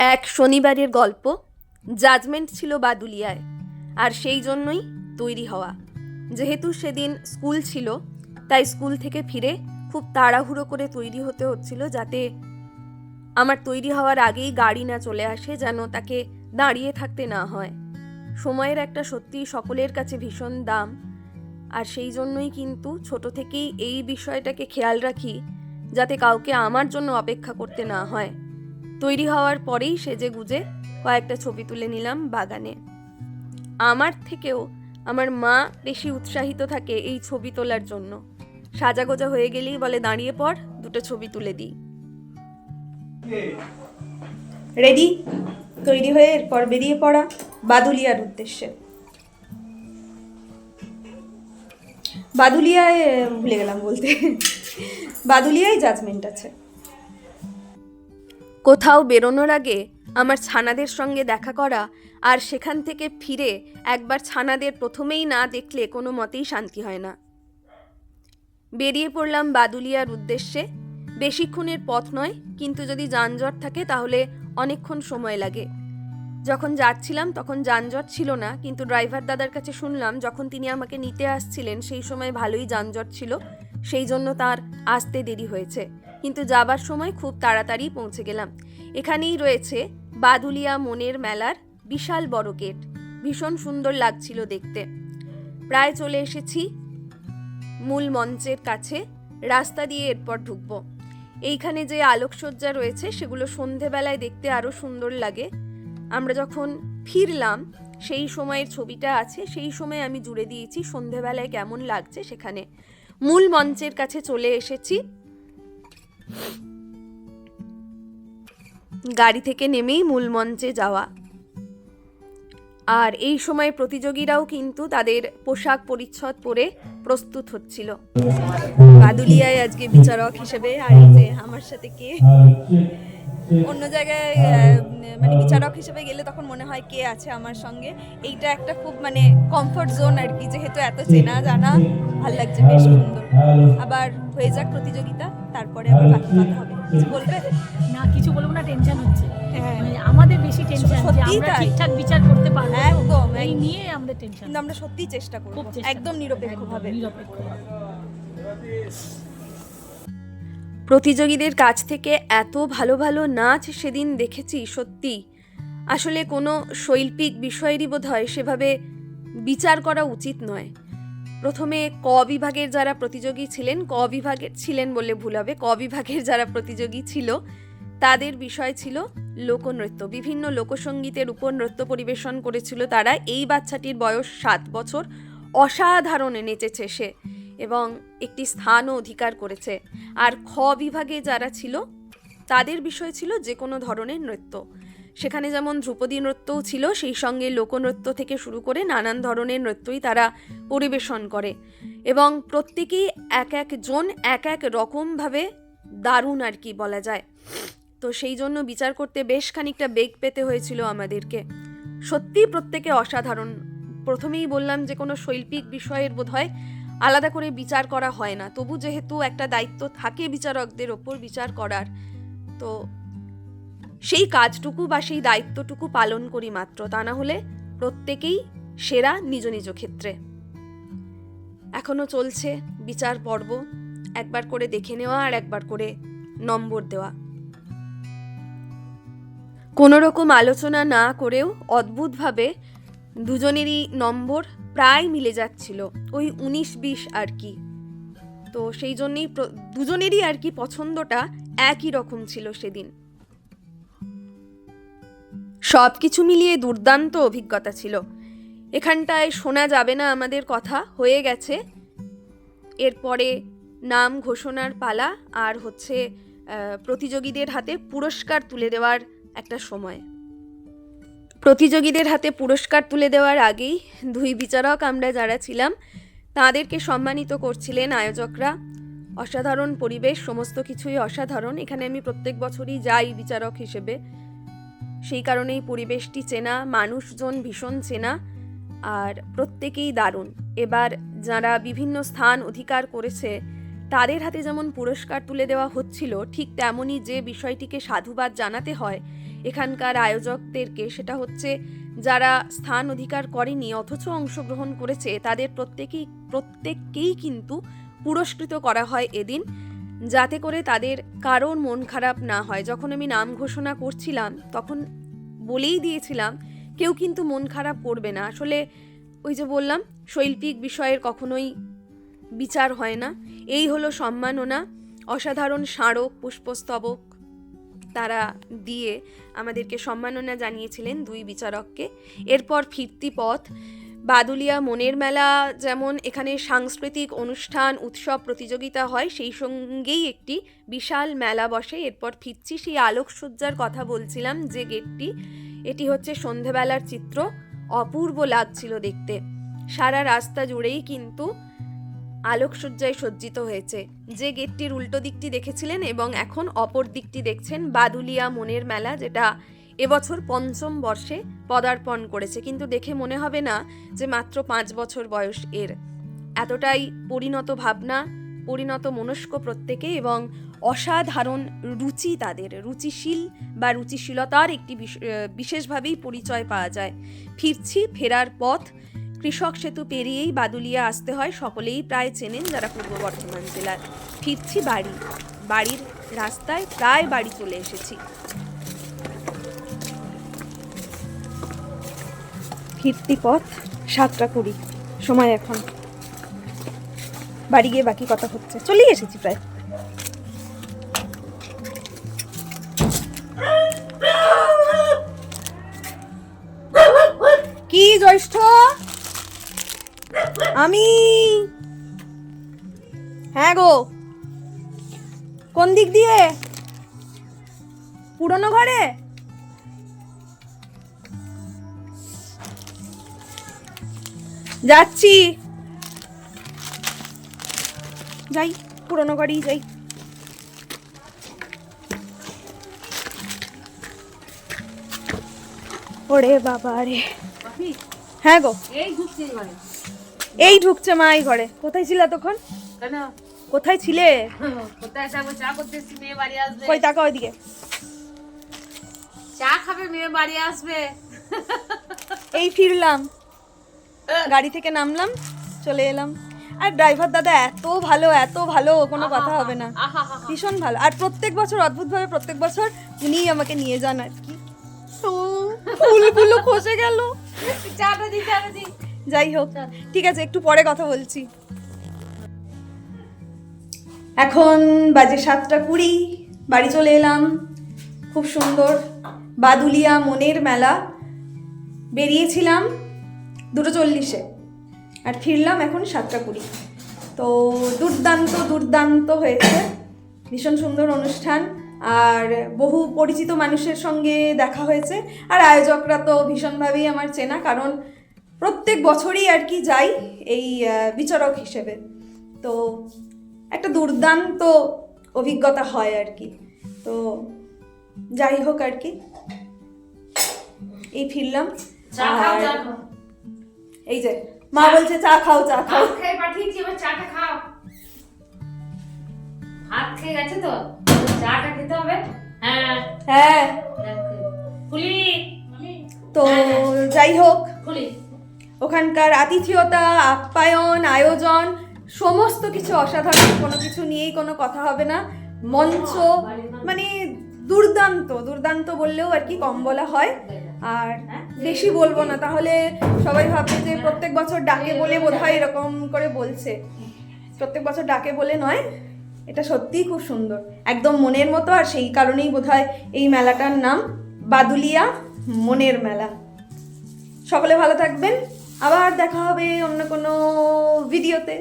এক শনিবারের গল্প। জাজমেন্ট ছিল বাদুলিয়ায়, আর সেই জন্যই তৈরি হওয়া। যেহেতু সেদিন স্কুল ছিল, তাই স্কুল থেকে ফিরে খুব তাড়াহুড়ো করে তৈরি হতে হচ্ছিল, যাতে আমার তৈরি হওয়ার আগেই গাড়ি না চলে আসে, যেন তাকে দাঁড়িয়ে থাকতে না হয়। সময়ের একটা সত্যি সকলের কাছে ভীষণ দাম, আর সেই জন্যই কিন্তু ছোট থেকেই এই বিষয়টাকে খেয়াল রাখি, যাতে কাউকে আমার জন্য অপেক্ষা করতে না হয়। তৈরি হওয়ার পরেই সেজে গুজে কয়েকটা ছবি তুলে নিলাম বাগানে। আমার থেকেও আমার মা বেশি উৎসাহিত থাকে এই ছবি তোলার জন্য। সাজাগোজা হয়ে গেলেই বলে, দাঁড়িয়ে পড়, দুটো ছবি তুলে দিই। রেডি, তৈরি হয়ে এরপর বেরিয়ে পড়া বাদুলিয়ার উদ্দেশ্যে। বাদুলিয়ায় ভুলে গেলাম বলতে, বাদুলিয়ায় জাজমেন্ট আছে। কোথাও বেরোনোর আগে আমার ছানাদের সঙ্গে দেখা করা, আর সেখান থেকে ফিরে একবার ছানাদের প্রথমেই না দেখলে কোনো মতেই শান্তি হয় না। বেরিয়ে পড়লাম বাদুলিয়ার উদ্দেশ্যে। বেশিক্ষণের পথ নয়, কিন্তু যদি যানজট থাকে তাহলে অনেকক্ষণ সময় লাগে। যখন যাচ্ছিলাম তখন যানজট ছিল না, কিন্তু ড্রাইভার দাদার কাছে শুনলাম যখন তিনি আমাকে নিতে আসছিলেন সেই সময় ভালোই যানজট ছিল, সেই জন্য তার আসতে দেরি হয়েছে। কিন্তু যাবার সময় খুব তাড়াতাড়ি পৌঁছে গেলাম। এখানেই রয়েছে বাদুলিয়া মনের মেলার বিশাল বড় গেট। ভীষণ সুন্দর লাগছিল দেখতে। প্রায় চলে এসেছি মূল মঞ্চের কাছে। রাস্তা দিয়ে এরপর ঢুকবো। এইখানে যে আলোকসজ্জা রয়েছে সেগুলো সন্ধেবেলায় দেখতে আরো সুন্দর লাগে। আমরা যখন ফিরলাম সেই সময়ের ছবিটা আছে, সেই সময় আমি জুড়ে দিয়েছি সন্ধেবেলায় কেমন লাগছে সেখানে। মূল মঞ্চের কাছে চলে এসেছি। গাড়ি থেকে নেমেই মূল মঞ্চে যাওয়া। আর এই সময় প্রতিযোগীরাও কিন্তু তাদের পোশাক পরিচ্ছদ পরে প্রস্তুত হচ্ছিল। বাদুলিয়ায় আজকে বিচারক হিসেবে, আর এই যে আমার সাথে কে। অন্য জায়গায় মানে বিচারক হিসেবে গেলে তখন মনে হয় কে আছে আমার সঙ্গে। এইটা একটা খুব মানে কমফর্ট জোন আর কি, যেহেতু এত চেনা জানা, ভাল লাগছে, বেশ সুন্দর। আবার হয়ে যাক প্রতিযোগিতা, তারপরে আবার বাকি কথা হবে। কিছু বলবে? না, কিছু বলবো না, টেনশন হচ্ছে। হ্যাঁ, মানে আমাদের বেশি টেনশন যে সত্যিই আমরা তাই। ঠিকঠাক বিচার করতে পারবো তো? একদম, এই নিয়ে আমাদের টেনশন। কিন্তু আমরা সত্যিই চেষ্টা করব, খুব চেষ্টা একদম নিরপেক্ষভাবে। প্রতিযোগীদের কাছ থেকে এত ভালো ভালো নাচ সেদিন দেখেছি, সত্যি। আসলে কোনো শৈল্পিক বিষয়েরই বোধহয় সেভাবে বিচার করা উচিত নয়। প্রথমে ক বিভাগের যারা প্রতিযোগী ছিলেন, ক বিভাগের ছিলেন বললে ভুল হবে, ক বিভাগের যারা প্রতিযোগী ছিল তাদের বিষয় ছিল লোকনৃত্য। বিভিন্ন লোকসঙ্গীতের উপর নৃত্য পরিবেশন করেছিল তারা। এই বাচ্চাটির বয়স 7 বছর। অসাধারণ নেচেছে সে এবং একটি স্থানও অধিকার করেছে। আর খ বিভাগে যারা ছিল তাদের বিষয় ছিল যে কোনো ধরনের নৃত্য। সেখানে যেমন ধ্রুপদী নৃত্যও ছিল, সেই সঙ্গে লোকনৃত্য থেকে শুরু করে নানান ধরনের নৃত্যই তারা পরিবেশন করে, এবং প্রত্যেকেই এক একজন এক এক রকমভাবে দারুণ আর কি বলা যায়। তো সেই জন্য বিচার করতে বেশ খানিকটা বেগ পেতে হয়েছিল আমাদেরকে। সত্যিই প্রত্যেকে অসাধারণ। প্রথমেই বললাম যে কোনো শৈল্পিক বিষয়ের বোধহয় আলাদা করে বিচার করা হয় না, তবু যেহেতু একটা দায়িত্ব থাকে বিচারকদের ওপর বিচার করার, তো সেই কাজটুকু বা সেই দায়িত্বটুকু পালন করি মাত্র। তা না হলে প্রত্যেকেই সেরা নিজ নিজ ক্ষেত্রে। এখনো চলছে বিচার পর্ব, একবার করে দেখে নেওয়া আর একবার করে নম্বর দেওয়া। কোনো রকম আলোচনা না করেও অদ্ভুতভাবে দুজনেরই নম্বর প্রায় মিলে যাচ্ছিল, ওই 19-20 আর কি। তো সেই জন্যই দুজনেরই আর কি পছন্দটা একই রকম ছিল সেদিন। সব কিছু মিলিয়ে দুর্দান্ত অভিজ্ঞতা ছিল। এখানটায় শোনা যাবে না আমাদের কথা, হয়ে গেছে। এরপরে নাম ঘোষণার পালা, আর হচ্ছে প্রতিযোগীদের হাতে পুরস্কার তুলে দেওয়ার একটা সময়। প্রতিযোগীদের হাতে পুরস্কার তুলে দেওয়ার আগেই দুই বিচারক আমরা যারা ছিলাম তাদেরকে সম্মানিত করছিলেন আয়োজকরা। অসাধারণ পরিবেশ, সমস্ত কিছুই অসাধারণ। এখানে আমি প্রত্যেক বছরই যাই বিচারক হিসেবে, সেই কারণেই পরিবেশটি চেনা, মানুষজন ভীষণ চেনা, আর প্রত্যেকেই দারুণ। এবার যারা বিভিন্ন স্থান অধিকার করেছে তাদের হাতে যেমন পুরস্কার তুলে দেওয়া হচ্ছিল, ঠিক তেমনই যে বিষয়টিকে সাধুবাদ জানাতে হয় এখানকার আয়োজকদেরকে, সেটা হচ্ছে যারা স্থান অধিকার করেনি অথচ অংশগ্রহণ করেছে তাদের প্রত্যেককেই কিন্তু পুরস্কৃত করা হয় এদিন, যাতে করে তাদের কারোর মন খারাপ না হয়। যখন আমি নাম ঘোষণা করছিলাম তখন বলেই দিয়েছিলাম কেউ কিন্তু মন খারাপ করবে না। আসলে ওই যে বললাম, শৈল্পিক বিষয়ের কখনোই বিচার হয় না। এই হলো সম্মাননা। অসাধারণ স্মারক, পুষ্পস্তবক তারা দিয়ে আমাদেরকে সম্মাননা জানিয়েছিলেন দুই বিচারককে। এরপর ফিরতি পথ। বাদুলিয়া মনের মেলা যেমন এখানে সাংস্কৃতিক অনুষ্ঠান, উৎসব, প্রতিযোগিতা হয়, সেই সঙ্গেই একটি বিশাল মেলা বসে। এরপর ফিরছি। সেই আলোকসজ্জার কথা বলছিলাম যে গেটটি, এটি হচ্ছে সন্ধেবেলার চিত্র। অপূর্ব লাগছিল দেখতে। সারা রাস্তা জুড়েই কিন্তু আলোকসজ্জায় সজ্জিত হয়েছে। যে গেটটির উল্টো দিকটি দেখেছিলেন এবং এখন অপর দিকটি দেখছেন, বাদুলিয়া মনের মেলা, যেটা এবছর ৫ম বর্ষে পদার্পণ করেছে। কিন্তু দেখে মনে হবে না যে মাত্র ৫ বছর বয়স এর। এতটাই পরিণত ভাবনা, পরিণত মনস্ক প্রত্যেকে, এবং অসাধারণ রুচি, তাদের রুচিশীল বা রুচিশীলতার একটি বিশেষভাবেই পরিচয় পাওয়া যায়। ফিরছি। ফেরার পথ কৃষক সেতু পেরিয়েই বাদুলিয়া আসতে হয়, সকলেই প্রায় চেনেন যারা পূর্ব বর্ধমান জেলার। ফিরছি বাড়ির রাস্তায়, প্রায় বাড়ি চলে এসেছি। ফিরতি পথ 7:20 সময় এখন। বাড়ি গিয়ে বাকি কথা হচ্ছে। চলেই এসেছি প্রায়। কি জ্যৈষ্ঠ? আমি। হ্যাঁ গো। কোন দিক দিয়ে? পুরনো ঘরে? যাচ্ছি। যাই, পুরনো ঘরেই যাই। ওরে বাবা রে। হ্যাঁ গো, এই ঢুকছে মা এই ঘরে। কোথায় ছিলে তখন? কোথায় ছিলে? কই তাকা ওইদিকে। চা খাবে, মেয়ে বাড়ি আসবে। এই ফিরলাম, গাড়ি থেকে নামলাম, চলে এলাম। আর ড্রাইভার দাদা এত ভালো, কোনো কথা হবে না, ভীষণ ভালো। আর প্রত্যেক বছর অদ্ভুতভাবে প্রত্যেক বছর উনিই আমাকে নিয়ে যান আর কি। ফুলগুলো খসে গেল। যাই হোক, ঠিক আছে, একটু পরে কথা বলছি। এখন বাজে 7:20, বাড়ি চলে এলাম। খুব সুন্দর বাদুলিয়া মনের মেলা। বেরিয়েছিলাম 2:40-এ আর ফিরলাম এখন 7:20। তো দুর্দান্ত হয়েছে, ভীষণ সুন্দর অনুষ্ঠান। আর বহু পরিচিত মানুষের সঙ্গে দেখা হয়েছে। আর আয়োজকরা তো ভীষণভাবেই আমার চেনা, কারণ প্রত্যেক বছরই আর কি যাই এই বিচারক হিসেবে। তো একটা দুর্দান্ত অভিজ্ঞতা হয় আর কি। তো যাই হোক আর কি, এই ফিরলাম। এই যে মা বলছে চা খাও। খেয়ে পাঠিয়েছি, এবার চাটা খাও। ভাত খেয়ে গেছে তো, চাটা খেতে হবে। হ্যাঁ। ফুলি তো যাই হোক, ফুলি ওখানকার আতিথেয়তা, আপ্যায়ন, আয়োজন সমস্ত কিছু অসাধারণ। কোনো কিছু নিয়েই কোনো কথা হবে না। মঞ্চ মানে দুর্দান্ত বললেও আর কি কম বলা হয়। আর বেশি বলবো না, তাহলে সবাই ভাববে যে প্রত্যেক বছর ডাকে বলে বোধহয় এরকম করে বলছে। প্রত্যেক বছর ডাকে বলে নয়, এটা সত্যিই খুব সুন্দর, একদম মনের মতো। আর সেই কারণেই বোধহয় এই মেলাটার নাম বাদুলিয়া মনের মেলা। সকলে ভালো থাকবেন, আবার দেখা হবে অন্য কোনো ভিডিওতে।